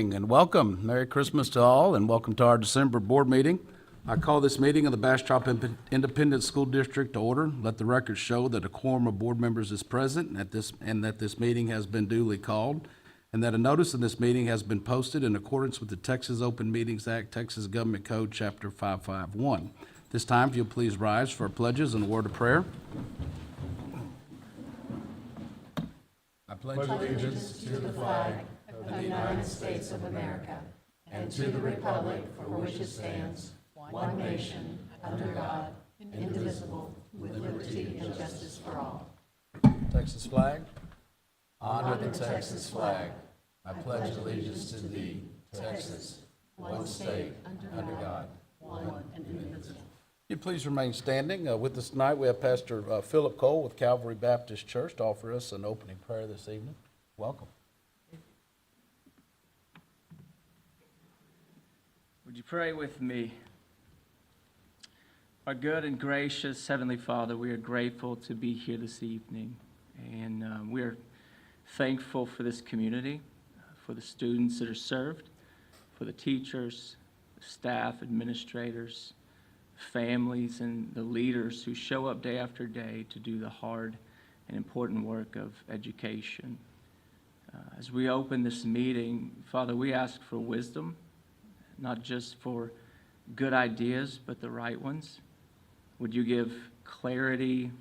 And welcome. Merry Christmas to all, and welcome to our December board meeting. I call this meeting of the Bastrop Independent School District to order. Let the record show that a quorum of board members is present and that this meeting has been duly called, and that a notice of this meeting has been posted in accordance with the Texas Open Meetings Act, Texas Government Code, Chapter 551. This time, if you'll please rise for pledges and a word of prayer. I pledge allegiance to the flag of the United States of America and to the republic for which it stands, one nation, under God, indivisible, with liberty and justice for all. Texas flag. Honor the Texas flag. I pledge allegiance to thee, Texas, one state, under God, one and indivisible. You please remain standing. With us tonight, we have Pastor Philip Cole with Calvary Baptist Church to offer us an opening prayer this evening. Welcome. Would you pray with me? Our good and gracious Heavenly Father, we are grateful to be here this evening, and we are thankful for this community, for the students that are served, for the teachers, the staff, administrators, families, and the leaders who show up day after day to do the hard and important work of education. As we open this meeting, Father, we ask for wisdom, not just for good ideas, but the right ones. Would you give clarity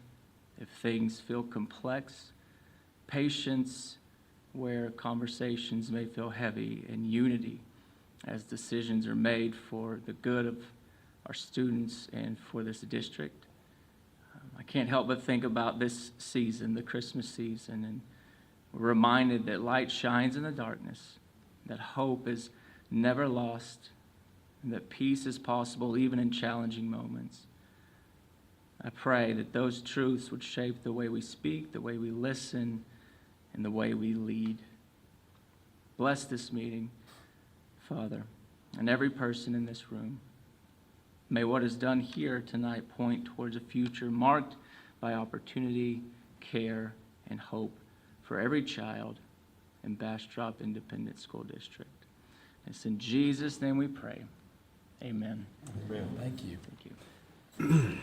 if things feel complex, patience where conversations may feel heavy, and unity as decisions are made for the good of our students and for this district. I can't help but think about this season, the Christmas season, and we're reminded that light shines in the darkness, that hope is never lost, and that peace is possible even in challenging moments. I pray that those truths would shape the way we speak, the way we listen, and the way we lead. Bless this meeting, Father, and every person in this room. May what is done here tonight point towards a future marked by opportunity, care, and hope for every child in Bastrop Independent School District. It's in Jesus' name we pray. Amen. Amen. Thank you. Thank you.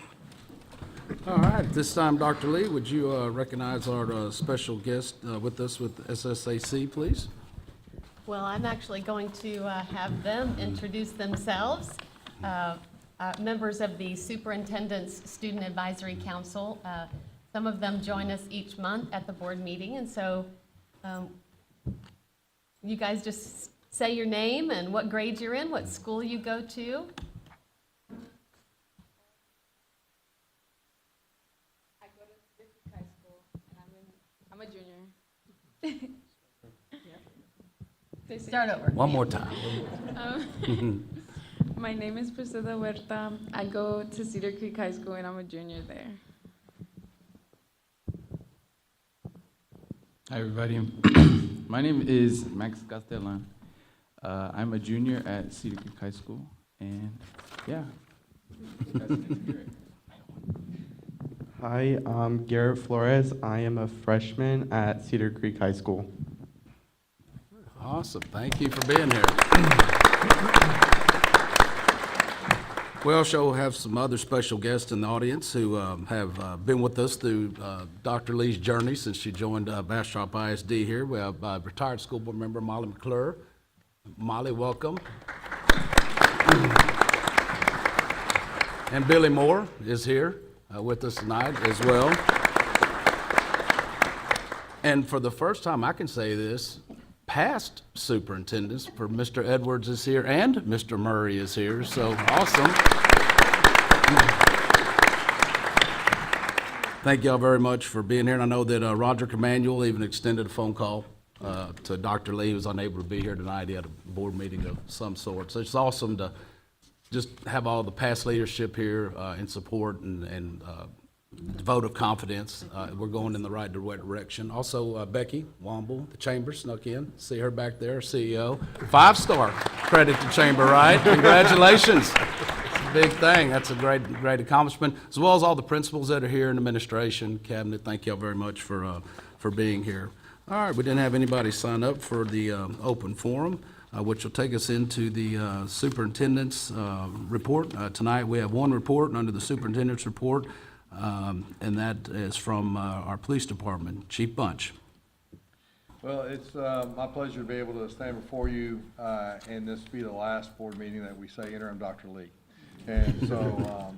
All right, at this time, Dr. Lee, would you recognize our special guest with us with SSAC, please? Well, I'm actually going to have them introduce themselves. Members of the Superintendent's Student Advisory Council. Some of them join us each month at the board meeting, and so you guys just say your name and what grade you're in, what school you go to. I go to Trustees High School, and I'm a junior. Start over. One more time. My name is Priscilla Huerta. I go to Cedar Creek High School, and I'm a junior there. Hi, everybody. My name is Max Castellan. I'm a junior at Cedar Creek High School, and yeah. Hi, I'm Garrett Flores. I am a freshman at Cedar Creek High School. Awesome. Thank you for being here. We also have some other special guests in the audience who have been with us through Dr. Lee's journey since she joined Bastrop ISD here. We have retired school board member Molly McClure. Molly, welcome. And Billy Moore is here with us tonight as well. And for the first time, I can say this, past superintendents, for Mr. Edwards is here and Mr. Murray is here, so awesome. Thank y'all very much for being here, and I know that Roger Emanuel even extended a phone call to Dr. Lee, who was unable to be here tonight. He had a board meeting of some sort, so it's awesome to just have all the past leadership here in support and vote of confidence. We're going in the right direction. Also, Becky Womble, the Chamber snuck in. See her back there, CEO. 5-star credit to Chamber, right? Congratulations. It's a big thing. That's a great accomplishment, as well as all the principals that are here in administration, cabinet. Thank y'all very much for being here. All right, we didn't have anybody sign up for the open forum. which will take us into the superintendent's report. Tonight, we have one report under the superintendent's report, and that is from our police department. Chief Bunch. Well, it's my pleasure to be able to stand before you, and this be the last board meeting that we say interim Dr. Lee. And so,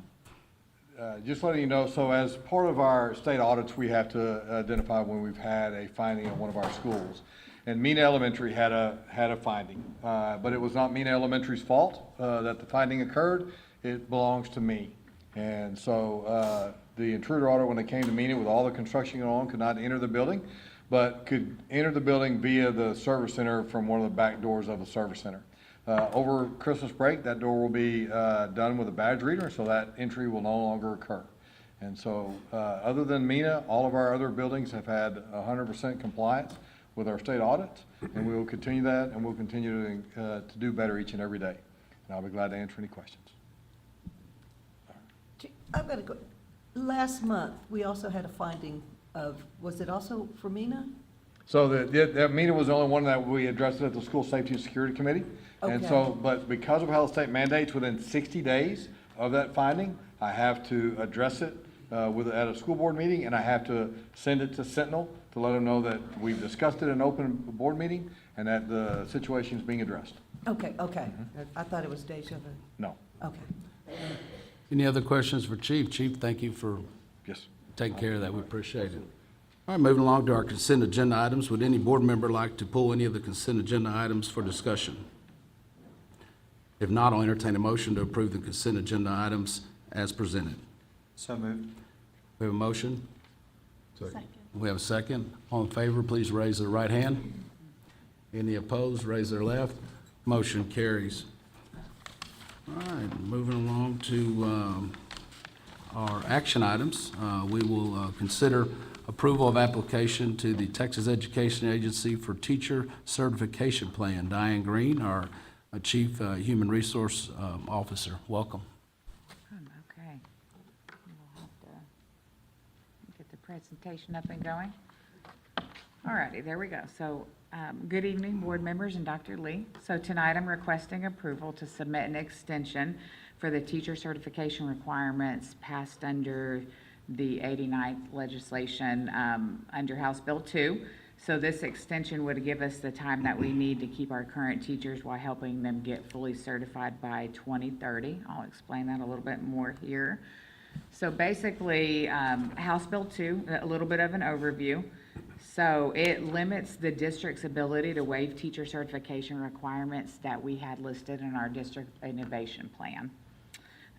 just letting you know, so as part of our state audits, we have to identify when we've had a finding in one of our schools. And Mena Elementary had a finding, but it was not Mena Elementary's fault that the finding occurred. It belongs to me. And so the intruder auditor, when they came to Mena with all the construction going on, could not enter the building, but could enter the building via the service center from one of the back doors of the service center. Over Christmas break, that door will be done with a badge reader, so that entry will no longer occur. And so other than Mena, all of our other buildings have had 100% compliance with our state audits, and we will continue that, and we'll continue to do better each and every day. And I'll be glad to answer any questions. I've got to go. Last month, we also had a finding of, was it also for Mena? So the Mena was the only one that we addressed at the School Safety and Security Committee. And so, but because of how the state mandates, within 60 days of that finding, I have to address it at a school board meeting, and I have to send it to Sentinel to let them know that we've discussed it in an open board meeting and that the situation is being addressed. Okay. I thought it was deja vu. No. Okay. Any other questions for Chief? Chief, thank you for Yes. taking care of that. We appreciate it. All right, moving along to our consent agenda items. Would any board member like to pull any of the consent agenda items for discussion? If not, I'll entertain a motion to approve the consent agenda items as presented. So moved. We have a motion? Second. We have a second. All in favor, please raise their right hand. Any opposed, raise their left. Motion carries. All right, moving along to our action items. We will consider approval of application to the Texas Education Agency for Teacher Certification Plan. Diane Green, our Chief Human Resource Officer. Welcome. Okay. We'll have to get the presentation up and going. All righty, there we go. So, good evening, board members and Dr. Lee. So tonight I'm requesting approval to submit an extension for the teacher certification requirements passed under the 89th legislation under House Bill 2. So this extension would give us the time that we need to keep our current teachers while helping them get fully certified by 2030. I'll explain that a little bit more here. So basically, House Bill 2, a little bit of an overview. So it limits the district's ability to waive teacher certification requirements that we had listed in our district innovation plan.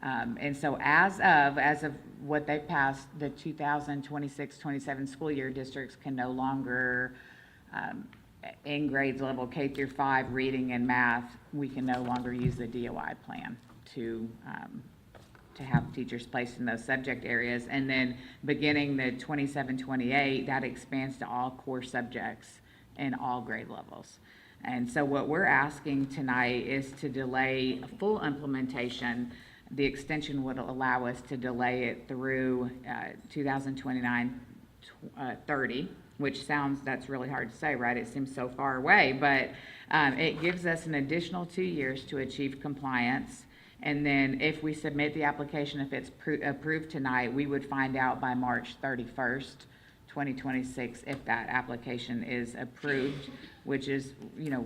And so as of what they passed, the 2026-27 school year, districts can no longer, in grades level K through 5, reading and math, we can no longer use the DOI plan to have teachers placed in those subject areas. And then beginning the 27-28, that expands to all core subjects in all grade levels. And so what we're asking tonight is to delay full implementation. The extension would allow us to delay it through 2029-30, which that's really hard to say, right? It seems so far away, but it gives us an additional 2 years to achieve compliance. And then if we submit the application, if it's approved tonight, we would find out by March 31st, 2026, if that application is approved, which is,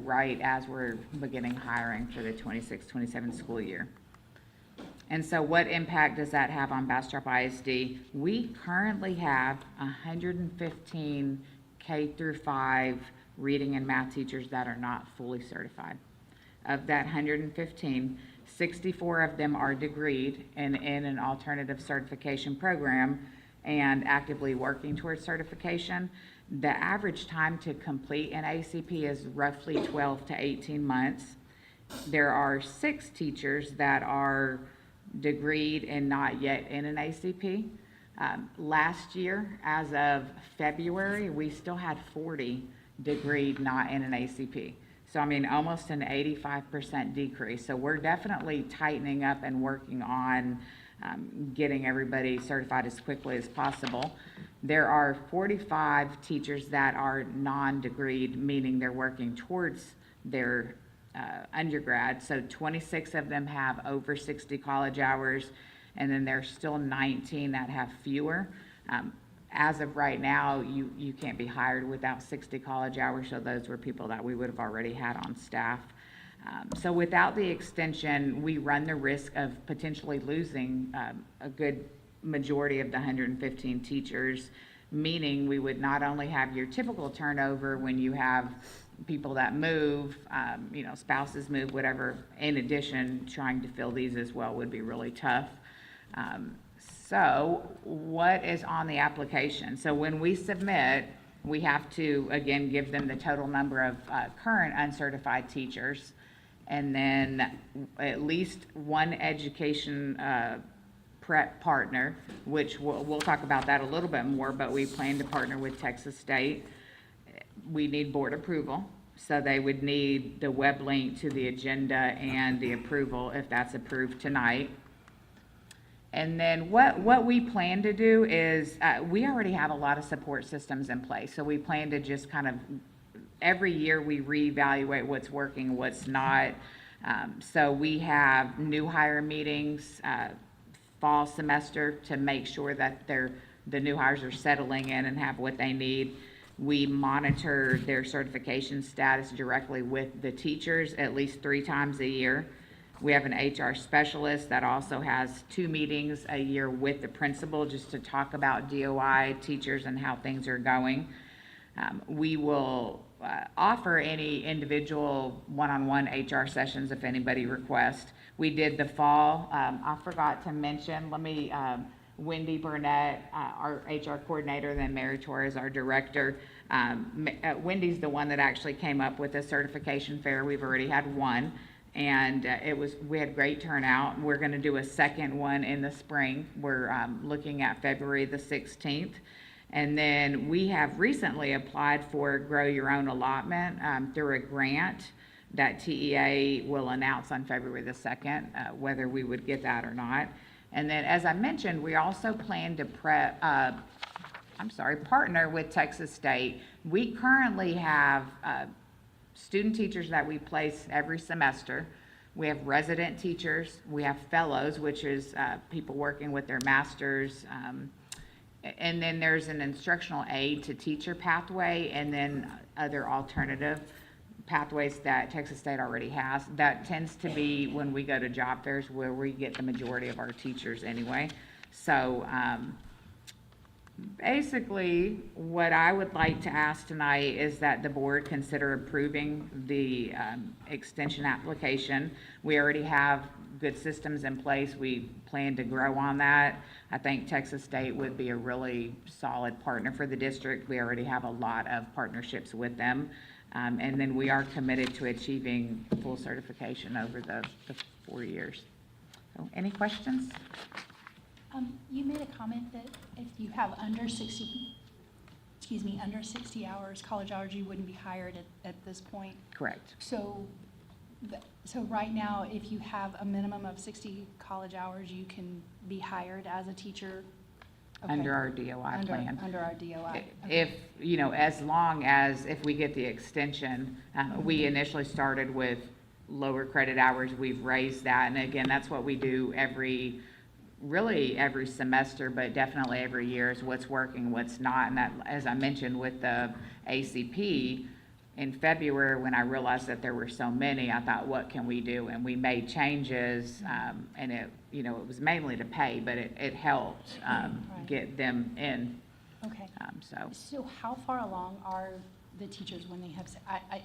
right as we're beginning hiring for the 26-27 school year. And so what impact does that have on Bastrop ISD? We currently have 115 K through 5 reading and math teachers that are not fully certified. Of that 115, 64 of them are degreed in an alternative certification program and actively working towards certification. The average time to complete an ACP is roughly 12 to 18 months. There are 6 teachers that are degreed and not yet in an ACP. Last year, as of February, we still had 40 degreed not in an ACP. So, almost an 85% decrease. So we're definitely tightening up and working on getting everybody certified as quickly as possible. There are 45 teachers that are non-degreed, meaning they're working towards their undergrad, so 26 of them have over 60 college hours, and then there's still 19 that have fewer. As of right now, you can't be hired without 60 college hours, so those were people that we would have already had on staff. So without the extension, we run the risk of potentially losing a good majority of the 115 teachers, meaning we would not only have your typical turnover when you have people that move, spouses move, whatever. In addition, trying to fill these as well would be really tough. So what is on the application? So when we submit, we have to, again, give them the total number of current uncertified teachers, and then at least one education prep partner, which we'll talk about that a little bit more, but we plan to partner with Texas State. We need board approval, so they would need the web link to the agenda and the approval if that's approved tonight. And then what we plan to do is, we already have a lot of support systems in place, so we plan to just kind of, every year we reevaluate what's working, what's not. So we have new hire meetings, fall semester, to make sure that the new hires are settling in and have what they need. We monitor their certification status directly with the teachers at least 3 times a year. We have an HR specialist that also has 2 meetings a year with the principal just to talk about DOI teachers and how things are going. We will offer any individual one-on-one HR sessions if anybody requests. We did the fall. I forgot to mention, Wendy Burnett, our HR coordinator, then Mary Torres, our director. Wendy's the one that actually came up with the certification fair. We've already had one, and we had great turnout. We're going to do a second one in the spring. We're looking at February the 16th. And then we have recently applied for Grow Your Own allotment through a grant that TEA will announce on February the 2nd, whether we would get that or not. And then, as I mentioned, we also plan to partner with Texas State. We currently have student teachers that we place every semester. We have resident teachers. We have fellows, which is people working with their masters. And then there's an instructional aid to teacher pathway, and then other alternative pathways that Texas State already has. That tends to be when we go to job fairs where we get the majority of our teachers anyway. So basically, what I would like to ask tonight is that the board consider approving the extension application. We already have good systems in place. We plan to grow on that. I think Texas State would be a really solid partner for the district. We already have a lot of partnerships with them. And then we are committed to achieving full certification over the 4 years. So, any questions? You made a comment that if you have under 60 hours, college hours, you wouldn't be hired at this point. Correct. So right now, if you have a minimum of 60 college hours, you can be hired as a teacher? Okay. Under our DOI plan. Under our DOI. If, as long as, if we get the extension, we initially started with lower credit hours, we've raised that, and again, that's what we do every semester, but definitely every year, is what's working, what's not. And that, as I mentioned with the ACP, in February, when I realized that there were so many, I thought, what can we do? And we made changes, and it was mainly to pay, but it helped get them in. Okay. So how far along are the teachers when they have,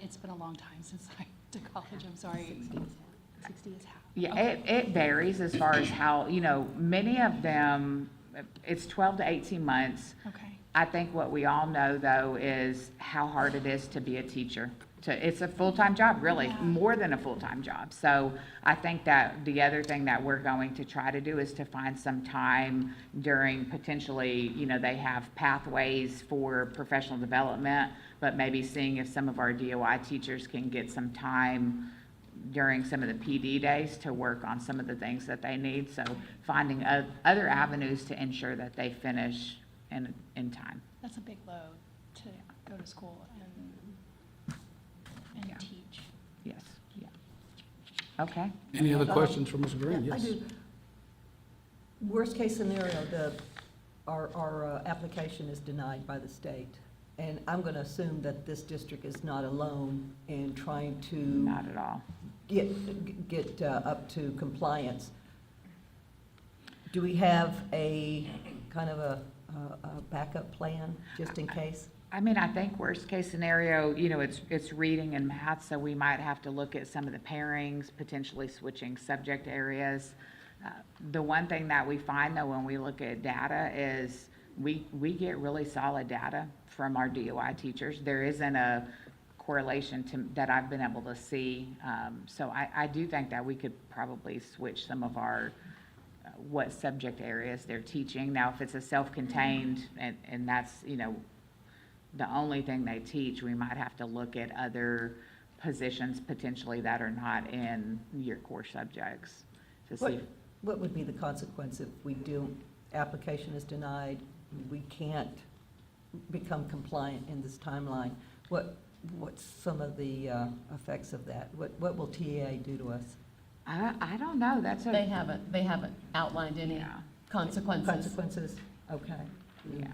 it's been a long time since I went to college, I'm sorry. 60 is half. Yeah, Okay. it varies as far as how, many of them, it's 12 to 18 months. Okay. I think what we all know, though, is how hard it is to be a teacher. It's a full-time job, really, Yeah. more than a full-time job. So I think that the other thing that we're going to try to do is to find some time during potentially, they have pathways for professional development, but maybe seeing if some of our DOI teachers can get some time during some of the PD days to work on some of the things that they need. So finding other avenues to ensure that they finish in time. That's a big load to go to school and Yeah. teach. Yes, yeah. Okay. Any other questions for Ms. Green? Yeah, I Yes. do. Worst case scenario, our application is denied by the state. And I'm going to assume that this district is not alone in trying to Not at all. get up to compliance. Do we have a kind of a backup plan, just in case? I mean, I think worst case scenario, you know, it's reading and math, so we might have to look at some of the pairings, potentially switching subject areas. The one thing that we find though, when we look at data is we get really solid data from our DOI teachers. There isn't a correlation that I've been able to see. So I do think that we could probably switch some of our, what subject areas they're teaching. Now, if it's a self-contained and that's, you know, the only thing they teach, we might have to look at other positions potentially that are not in your core subjects to see. What would be the consequence if we do, application is denied, we can't become compliant in this timeline? What's some of the effects of that? What will TEA do to us? I don't know, that's They a, haven't outlined any Yeah. consequences. Consequences? Okay. yeah,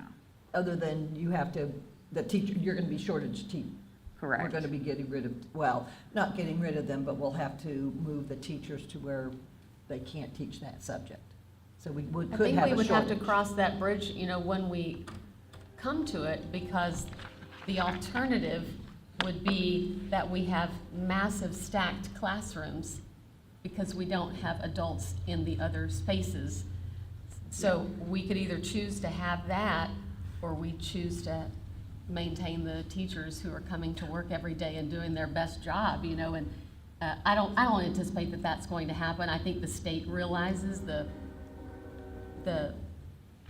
Other than you have to, the teacher, you're going to be shortage teach. correct. We're going to be getting rid of, well, not getting rid of them, but we'll have to move the teachers to where they can't teach that subject. So we could I have a think we would have to shortage. cross that bridge, you know, when we come to it, because the alternative would be that we have massive stacked classrooms because we don't have adults in the other spaces. So we could either choose to have that, or we choose to maintain the teachers who are coming to work every day and doing their best job, you know, and I don't anticipate that that's going to happen. I think the state realizes the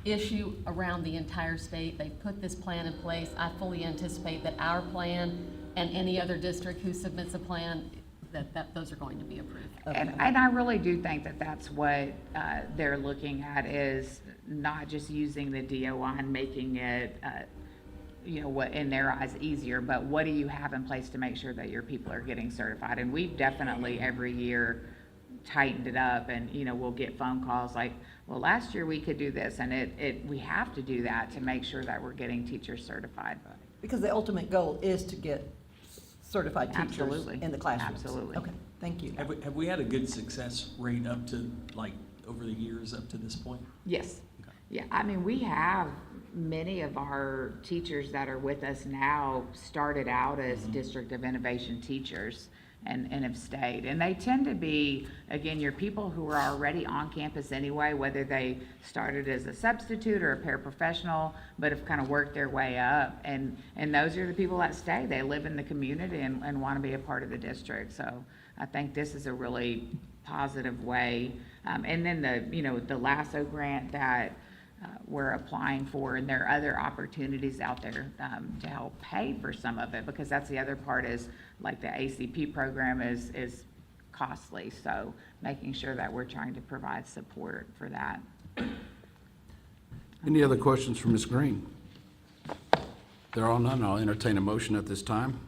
issue around the entire state. They've put this plan in place. I fully anticipate that our plan and any other district who submits a plan, that those are going to be approved. And I really do think that that's what they're looking at, is not just using the DOI and making it, you know, what in their eyes easier, but what do you have in place to make sure that your people are getting certified? And we've definitely every year tightened it up, and, you know, we'll get phone calls like, well, last year we could do this, and we have to do that to make sure that we're getting teachers certified. Because the ultimate goal is to get certified teachers Absolutely. in the classrooms. Absolutely. Okay, thank you. Have we had a good success rate up to, like, over the years up to this point? Yes. Okay. Yeah, I mean, we have many of our teachers that are with us now started out as District of Innovation teachers and have stayed. And they tend to be, again, your people who are already on campus anyway, whether they started as a substitute or a paraprofessional, but have kind of worked their way up. And those are the people that stay. They live in the community and want to be a part of the district. So I think this is a really positive way. And then the LASSO grant that we're applying for, and there are other opportunities out there to help pay for some of it, because that's the other part is, like, the ACP program is costly, so making sure that we're trying to provide support for that. Any other questions for Ms. Green? There are none. I'll entertain a motion at this time.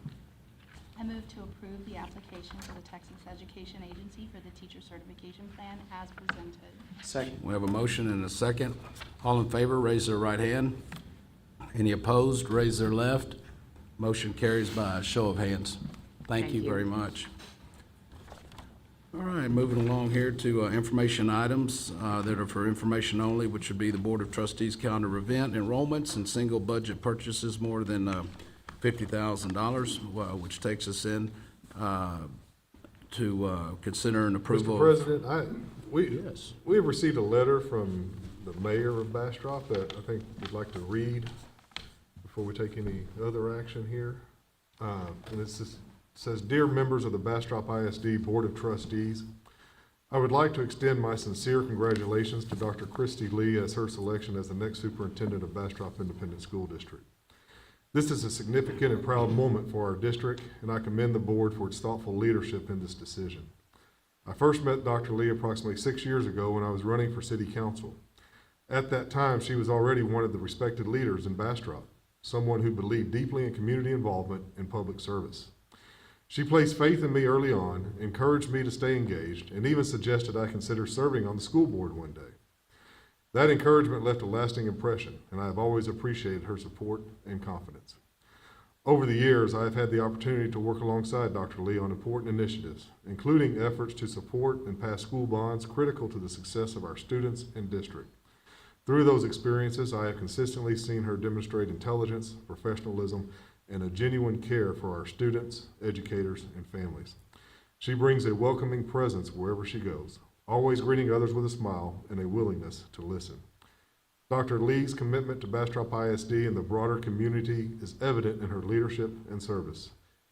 I move to approve the application for the Texas Education Agency for the teacher certification plan as presented. Second. We have a motion and a second. All in favor, raise their right hand. Any opposed, raise their left. Motion carries by a show of hands. Thank you very much. All right, moving along here to information items that are for information only, which would be the Board of Trustees calendar event enrollments and single budget purchases more than $50,000, which takes us in to consider an approval. Mr. President, Yes. we have received a letter from the mayor of Bastrop that I think we'd like to read before we take any other action here. And it says, "Dear members of the Bastrop ISD Board of Trustees, I would like to extend my sincere congratulations to Dr. Christy Lee as her selection as the next superintendent of Bastrop Independent School District. This is a significant and proud moment for our district, and I commend the board for its thoughtful leadership in this decision. I first met Dr. Lee approximately 6 years ago when I was running for city council. At that time, she was already one of the respected leaders in Bastrop, someone who believed deeply in community involvement and public service. She placed faith in me early on, encouraged me to stay engaged, and even suggested I consider serving on the school board one day. That encouragement left a lasting impression, and I have always appreciated her support and confidence. Over the years, I have had the opportunity to work alongside Dr. Lee on important initiatives, including efforts to support and pass school bonds critical to the success of our students and district. Through those experiences, I have consistently seen her demonstrate intelligence, professionalism, and a genuine care for our students, educators, and families. She brings a welcoming presence wherever she goes, always greeting others with a smile and a willingness to listen. Dr. Lee's commitment to Bastrop ISD and the broader community is evident in her leadership and service.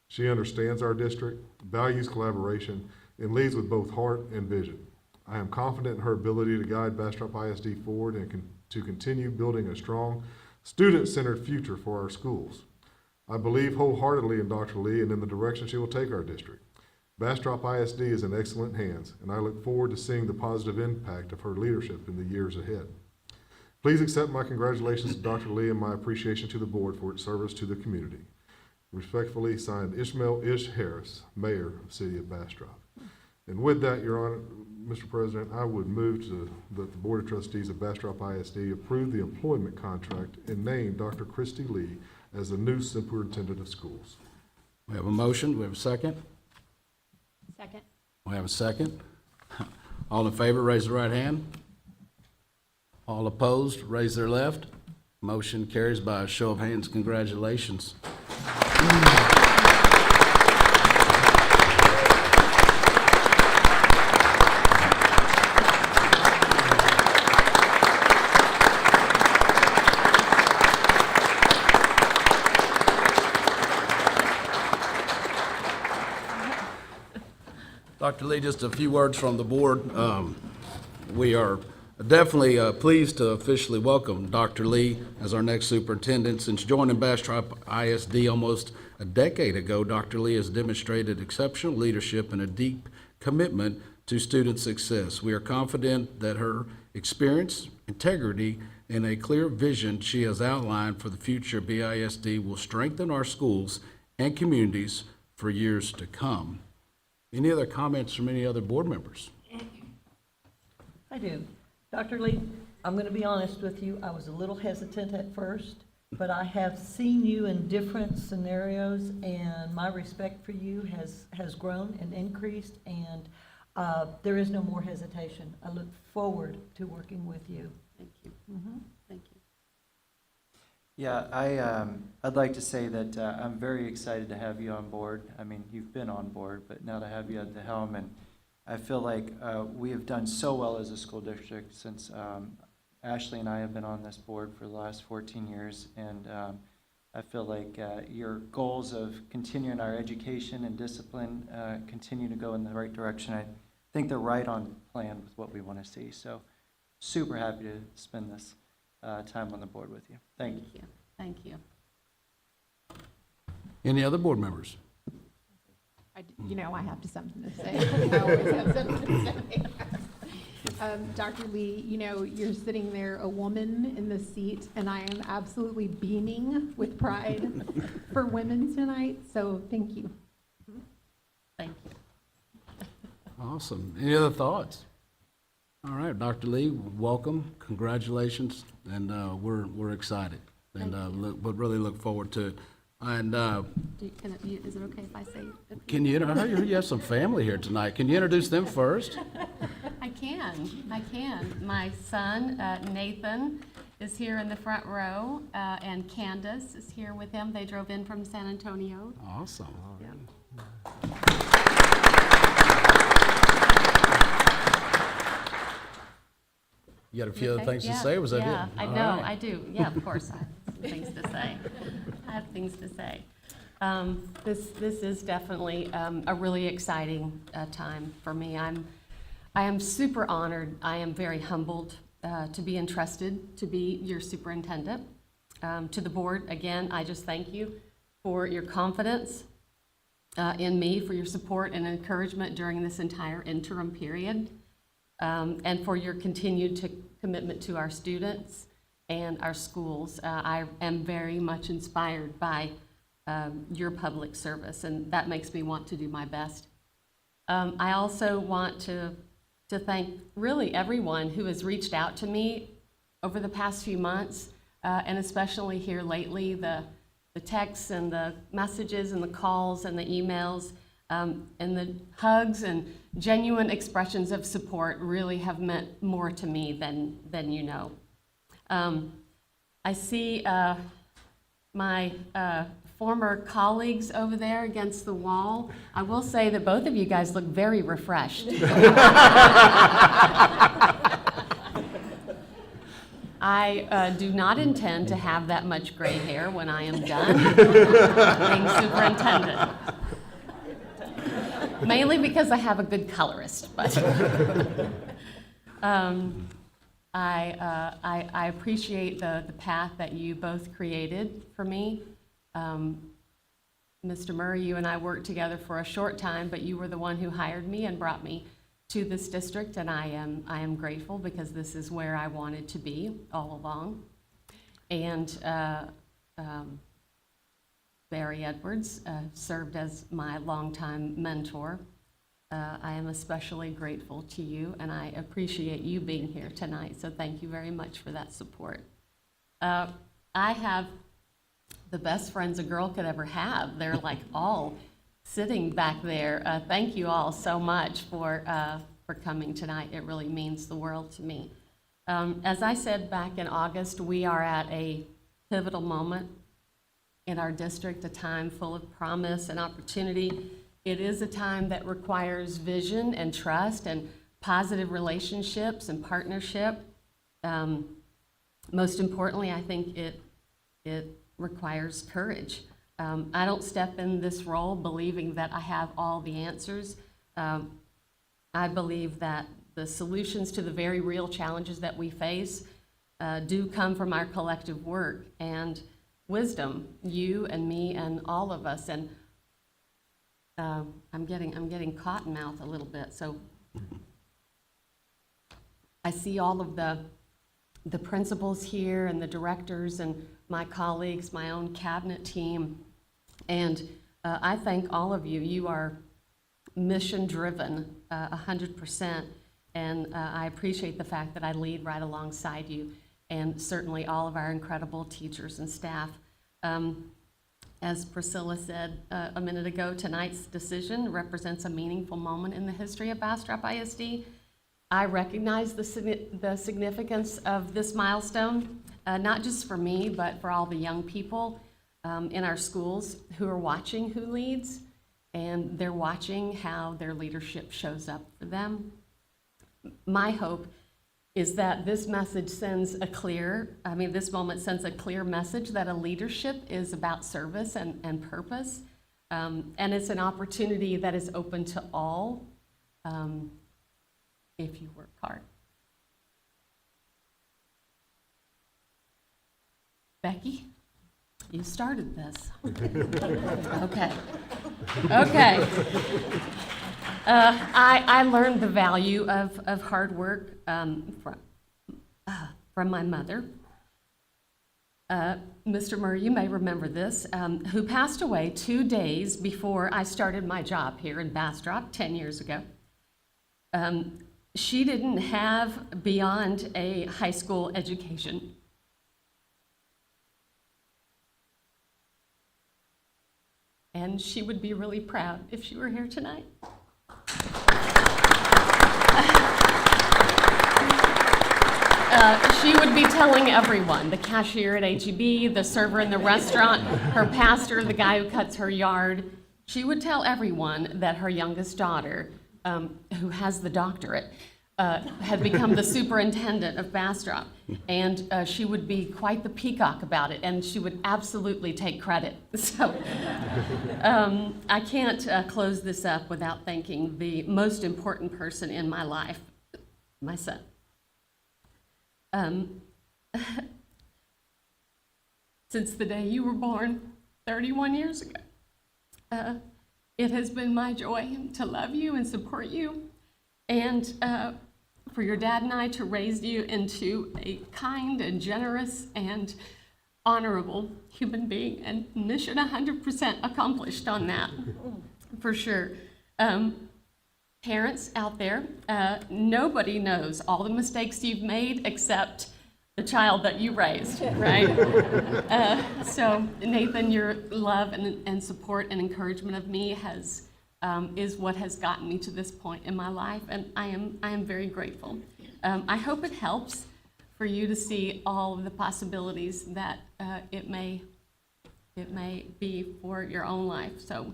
She understands our district, values collaboration, and leads with both heart and vision. I am confident in her ability to guide Bastrop ISD forward and to continue building a strong, student-centered future for our schools. I believe wholeheartedly in Dr. Lee and in the direction she will take our district. Bastrop ISD is in excellent hands, and I look forward to seeing the positive impact of her leadership in the years ahead. Please accept my congratulations to Dr. Lee and my appreciation to the board for its service to the community. Respectfully signed, Ishmael Ish Harris, Mayor of the City of Bastrop. And with that, Your Honor, Mr. President, I would move that the Board of Trustees of Bastrop ISD approve the employment contract and name Dr. Christy Lee as the new superintendent of schools. We have a motion. Do we have a second? Second. We have a second. All in favor, raise the right hand. All opposed, raise their left. Motion carries by a show of hands. Congratulations. Dr. Lee, just a few words from the board. We are definitely pleased to officially welcome Dr. Lee as our next superintendent. Since joining Bastrop ISD almost a decade ago, Dr. Lee has demonstrated exceptional leadership and a deep commitment to student success. We are confident that her experience, integrity, and a clear vision she has outlined for the future of BISD will strengthen our schools and communities for years to come. Any other comments from any other board members? I do. Dr. Lee, I'm going to be honest with you, I was a little hesitant at first, but I have seen you in different scenarios, and my respect for you has grown and increased, and there is no more hesitation. I look forward to working with you. Thank you. Thank you. Yeah, I'd like to say that I'm very excited to have you on board. I mean, you've been on board, but now to have you at the helm, and I feel like we have done so well as a school district since Ashley and I have been on this board for the last 14 years, and I feel like your goals of continuing our education and discipline continue to go in the right direction. I think they're right on plan with what we want to see. So super happy to spend this time on the board with you. Thank you. Thank you. Any other board members? I have something to say. I always have something to say. Dr. Lee, you're sitting there, a woman in the seat, and I am absolutely beaming with pride for women tonight, so thank you. Thank you. Awesome. Any other thoughts? All right, Dr. Lee, welcome, congratulations, and we're excited, and but really look forward to it. And Is it okay if I say? can you have some family here tonight? Can you introduce them first? I can. My son, Nathan, is here in the front row, and Candace is here with him. They drove in from San Antonio. Awesome. Yeah. You got a few other Okay, things to yeah, say? Was that it? Yeah, I All know, right. I do. Yeah, of course, I have some things to say. I have things to say. This is definitely a really exciting time for me. I am super honored. I am very humbled to be entrusted to be your superintendent. To the board, again, I just thank you for your confidence in me, for your support and encouragement during this entire interim period, and for your continued commitment to our students and our schools. I am very much inspired by your public service, and that makes me want to do my best. I also want to thank really everyone who has reached out to me over the past few months, and especially here lately, the texts and the messages and the calls and the emails, and the hugs and genuine expressions of support really have meant more to me than you know. I see my former colleagues over there against the wall. I will say that both of you guys look very refreshed. I do not intend to have that much gray hair when I am done being superintendent. Mainly because I have a good colorist, but I appreciate the path that you both created for me. Mr. Murray, you and I worked together for a short time, but you were the one who hired me and brought me to this district, and I am grateful because this is where I wanted to be all along. And Barry Edwards served as my longtime mentor. I am especially grateful to you, and I appreciate you being here tonight, so thank you very much for that support. I have the best friends a girl could ever have. They're like all sitting back there. Thank you all so much for coming tonight. It really means the world to me. As I said back in August, we are at a pivotal moment in our district, a time full of promise and opportunity. It is a time that requires vision and trust and positive relationships and partnership. Most importantly, I think it requires courage. I don't step in this role believing that I have all the answers. I believe that the solutions to the very real challenges that we face do come from our collective work and wisdom, you and me and all of us. And I'm getting cotton mouth a little bit, so I see all of the principals here and the directors and my colleagues, my own cabinet team, and I thank all of you. You are mission-driven, 100%, and I appreciate the fact that I lead right alongside you, and certainly all of our incredible teachers and staff. As Priscilla said a minute ago, tonight's decision represents a meaningful moment in the history of Bastrop ISD. I recognize the significance of this milestone, not just for me, but for all the young people in our schools who are watching who leads, and they're watching how their leadership shows up for them. My hope is that this message sends this moment sends a clear message that a leadership is about service and purpose, and it's an opportunity that is open to all if you work hard. Becky, you started this. Okay. I learned the value of hard work from my mother. Mr. Murray, you may remember this, who passed away 2 days before I started my job here in Bastrop 10 years ago. She didn't have beyond a high school education. And she would be really proud if she were here tonight. She would be telling everyone, the cashier at H-E-B, the server in the restaurant, her pastor, the guy who cuts her yard. She would tell everyone that her youngest daughter, who has the doctorate, had become the superintendent of Bastrop. And she would be quite the peacock about it, and she would absolutely take credit. So I can't close this up without thanking the most important person in my life, my son. Since the day you were born 31 years ago, it has been my joy to love you and support you, and for your dad and I to raise you into a kind and generous and honorable human being, and mission 100% accomplished on that, for sure. Parents out there, nobody knows all the mistakes you've made except the child that you raised, right? So Nathan, your love and support and encouragement of me is what has gotten me to this point in my life, and I am very grateful. I hope it helps for you to see all of the possibilities that it may be for your own life. So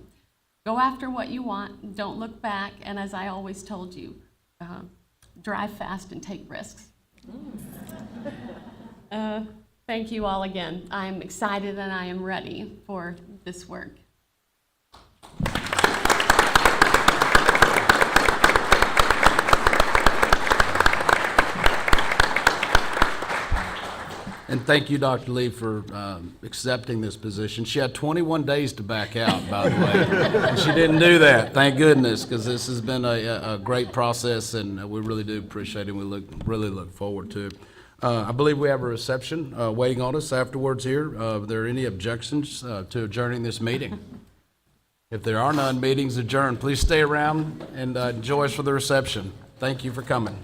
go after what you want, don't look back, and as I always told you, drive fast and take risks. Thank you all again. I'm excited and I am ready for this work. And thank you, Dr. Lee, for accepting this position. She had 21 days to back out, by the way. And she didn't do that, thank goodness, because this has been a great process, and we really do appreciate it. We really look forward to it. I believe we have a reception waiting on us afterwards here. Are there any objections to adjourning this meeting? If there are none, meeting's adjourned. Please stay around and join us for the reception. Thank you for coming.